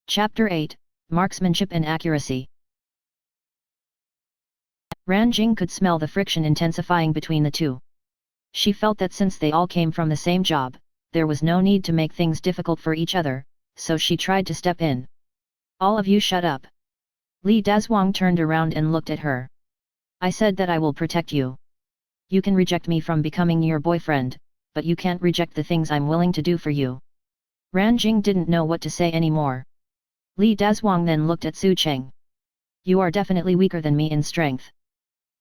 Chapter 8, Marksmanship and Accuracy. Ranjing could smell the friction intensifying between the two. She felt that since they all came from the same job, there was no need to make things difficult for each other, so she tried to step in. "All of you shut up." Li Dazhuang turned around and looked at her. "I said that I will protect you. You can reject me from becoming your boyfriend, but you can't reject the things I'm willing to do for you." Ranjing didn't know what to say anymore. Li Dazhuang then looked at Su Cheng. "You are definitely weaker than me in strength.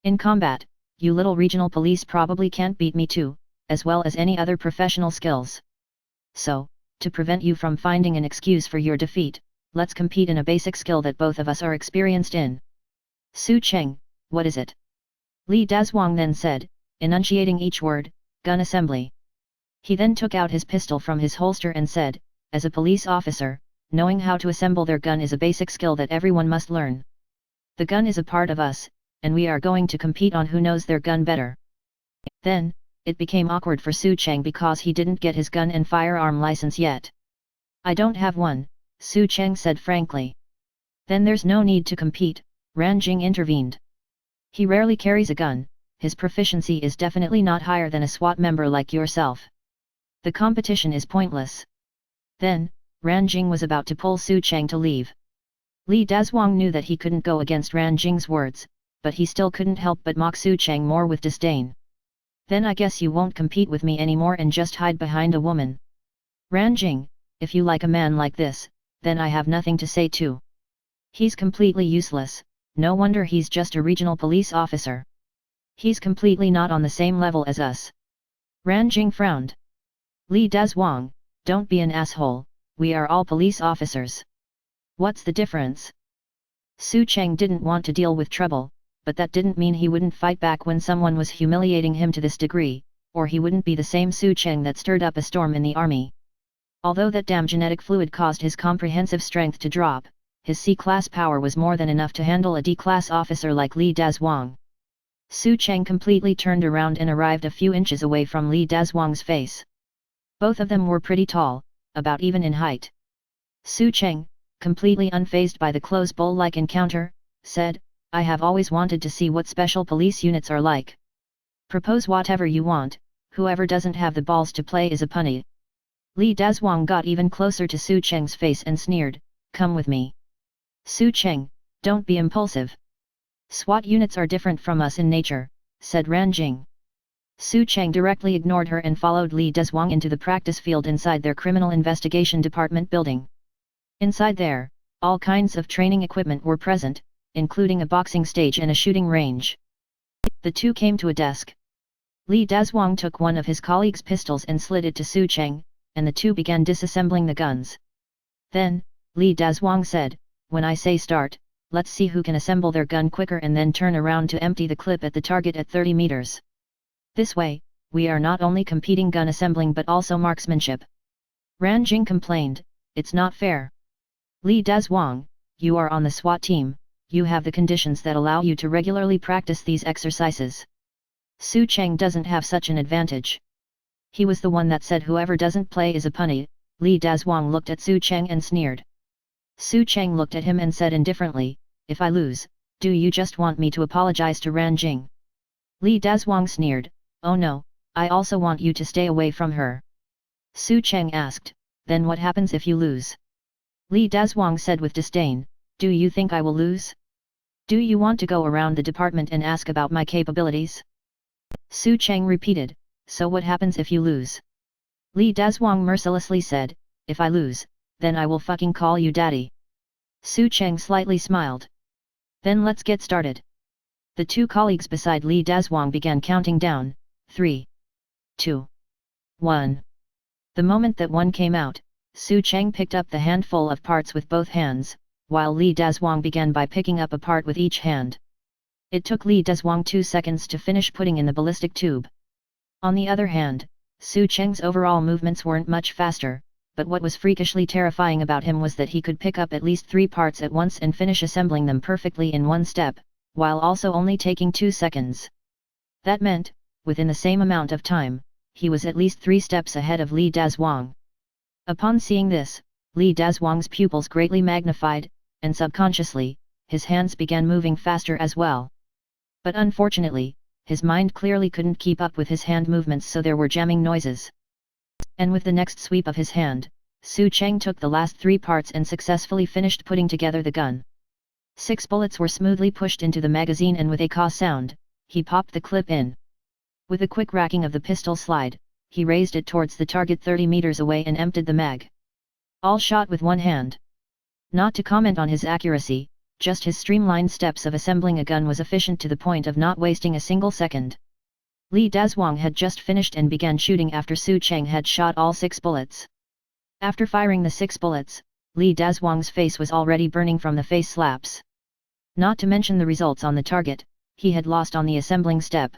In combat, you little regional police probably can't beat me too, as well as any other professional skills. So, to prevent you from finding an excuse for your defeat, let's compete in a basic skill that both of us are experienced in." "Su Cheng, what is it?" Li Dazhuang then said, enunciating each word, "Gun assembly." He then took out his pistol from his holster and said, "As a police officer, knowing how to assemble their gun is a basic skill that everyone must learn. The gun is a part of us, and we are going to compete on who knows their gun better." Then, it became awkward for Su Cheng because he didn't get his gun and firearm license yet. "I don't have one," Su Cheng said frankly. "Then there's no need to compete," Ranjing intervened. "He rarely carries a gun, his proficiency is definitely not higher than a SWAT member like yourself. The competition is pointless." Then, Ranjing was about to pull Su Cheng to leave. Li Dazhuang knew that he couldn't go against Ranjing's words, but he still couldn't help but mock Su Cheng more with disdain. "Then I guess you won't compete with me anymore and just hide behind a woman. Ranjing, if you like a man like this, then I have nothing to say too. He's completely useless, no wonder he's just a regional police officer. He's completely not on the same level as us." Ranjing frowned. "Li Dazhuang, don't be an asshole, we are all police officers. What's the difference?" Su Cheng didn't want to deal with trouble, but that didn't mean he wouldn't fight back when someone was humiliating him to this degree, or he wouldn't be the same Su Cheng that stirred up a storm in the army. Although that damn genetic fluid caused his comprehensive strength to drop, his C-class power was more than enough to handle a D-class officer like Li Dazhuang. Su Cheng completely turned around and arrived a few inches away from Li Dazhuang's face. Both of them were pretty tall, about even in height. Su Cheng, completely unfazed by the close bowl-like encounter, said, "I have always wanted to see what special police units are like. Propose whatever you want, whoever doesn't have the balls to play is a punny." Li Dazhuang got even closer to Su Cheng's face and sneered, "Come with me. Su Cheng, don't be impulsive. SWAT units are different from us in nature," said Ranjing. Su Cheng directly ignored her and followed Li Dazhuang into the practice field inside their criminal investigation department building. Inside there, all kinds of training equipment were present, including a boxing stage and a shooting range. The two came to a desk. Li Dazhuang took one of his colleague's pistols and slid it to Su Cheng, and the two began disassembling the guns. Then, Li Dazhuang said, "When I say start, let's see who can assemble their gun quicker and then turn around to empty the clip at the target at 30 meters. This way, we are not only competing gun assembling but also marksmanship." Ranjing complained, "It's not fair. Li Dazhuang, you are on the SWAT team, you have the conditions that allow you to regularly practice these exercises. Su Cheng doesn't have such an advantage. He was the one that said whoever doesn't play is a punny." Li Dazhuang looked at Su Cheng and sneered. Su Cheng looked at him and said indifferently, "If I lose, do you just want me to apologize to Ranjing?" Li Dazhuang sneered, "Oh no, I also want you to stay away from her." Su Cheng asked, "Then what happens if you lose?" Li Dazhuang said with disdain, "Do you think I will lose? Do you want to go around the department and ask about my capabilities?" Su Cheng repeated, "So what happens if you lose?" Li Dazhuang mercilessly said, "If I lose, then I will fucking call you daddy." Su Cheng slightly smiled. "Then let's get started." The two colleagues beside Li Dazhuang began counting down, 3, 2, 1. The moment that one came out, Su Cheng picked up the handful of parts with both hands, while Li Dazhuang began by picking up a part with each hand. It took Li Dazhuang 2 seconds to finish putting in the ballistic tube. On the other hand, Su Cheng's overall movements weren't much faster, but what was freakishly terrifying about him was that he could pick up at least 3 parts at once and finish assembling them perfectly in one step, while also only taking 2 seconds. That meant, within the same amount of time, he was at least 3 steps ahead of Li Dazhuang. Upon seeing this, Li Dazhuang's pupils greatly magnified, and subconsciously, his hands began moving faster as well. But unfortunately, his mind clearly couldn't keep up with his hand movements, so there were jamming noises. And with the next sweep of his hand, Su Cheng took the last 3 parts and successfully finished putting together the gun. 6 bullets were smoothly pushed into the magazine, and with a caw sound, he popped the clip in. With a quick racking of the pistol slide, he raised it towards the target 30 meters away and emptied the mag. All shot with one hand. Not to comment on his accuracy, just his streamlined steps of assembling a gun was efficient to the point of not wasting a single second. Li Dazhuang had just finished and began shooting after Su Cheng had shot all 6 bullets. After firing the 6 bullets, Li Dazhuang's face was already burning from the face slaps. Not to mention the results on the target, he had lost on the assembling step.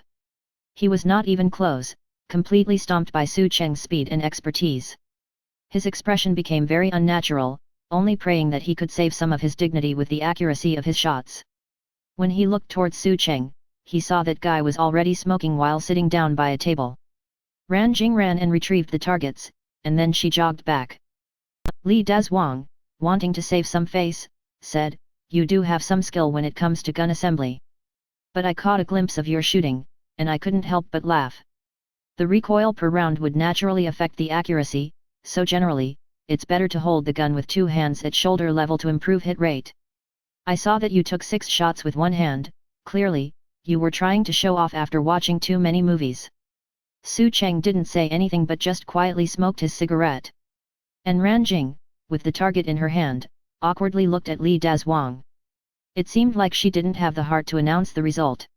He was not even close, completely stomped by Su Cheng's speed and expertise. His expression became very unnatural, only praying that he could save some of his dignity with the accuracy of his shots. When he looked towards Su Cheng, he saw that guy was already smoking while sitting down by a table. Ran Jing ran and retrieved the targets, and then she jogged back. Li Dazhuang, wanting to save some face, said, "You do have some skill when it comes to gun assembly. But I caught a glimpse of your shooting, and I couldn't help but laugh. The recoil per round would naturally affect the accuracy, so generally, it's better to hold the gun with 2 hands at shoulder level to improve hit rate. I saw that you took 6 shots with one hand, clearly, you were trying to show off after watching too many movies." Su Cheng didn't say anything but just quietly smoked his cigarette. And Ran Jing, with the target in her hand, awkwardly looked at Li Dazhuang. It seemed like she didn't have the heart to announce the result.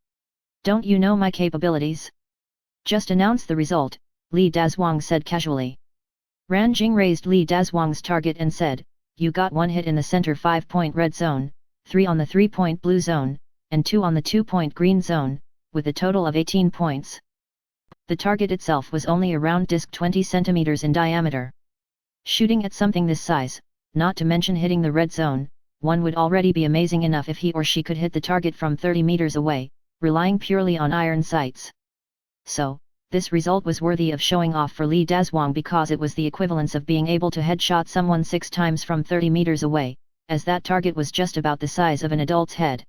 "Don't you know my capabilities? Just announce the result," Li Dazhuang said casually. Ran Jing raised Li Dazhuang's target and said, "You got 1 hit in the center 5-point red zone, 3 on the 3-point blue zone, and 2 on the 2-point green zone, with a total of 18 points. The target itself was only a round disc 20 centimeters in diameter. Shooting at something this size, not to mention hitting the red zone, one would already be amazing enough if he or she could hit the target from 30 meters away, relying purely on iron sights. So, this result was worthy of showing off for Li Dazhuang because it was the equivalence of being able to headshot someone 6 times from 30 meters away, as that target was just about the size of an adult's head.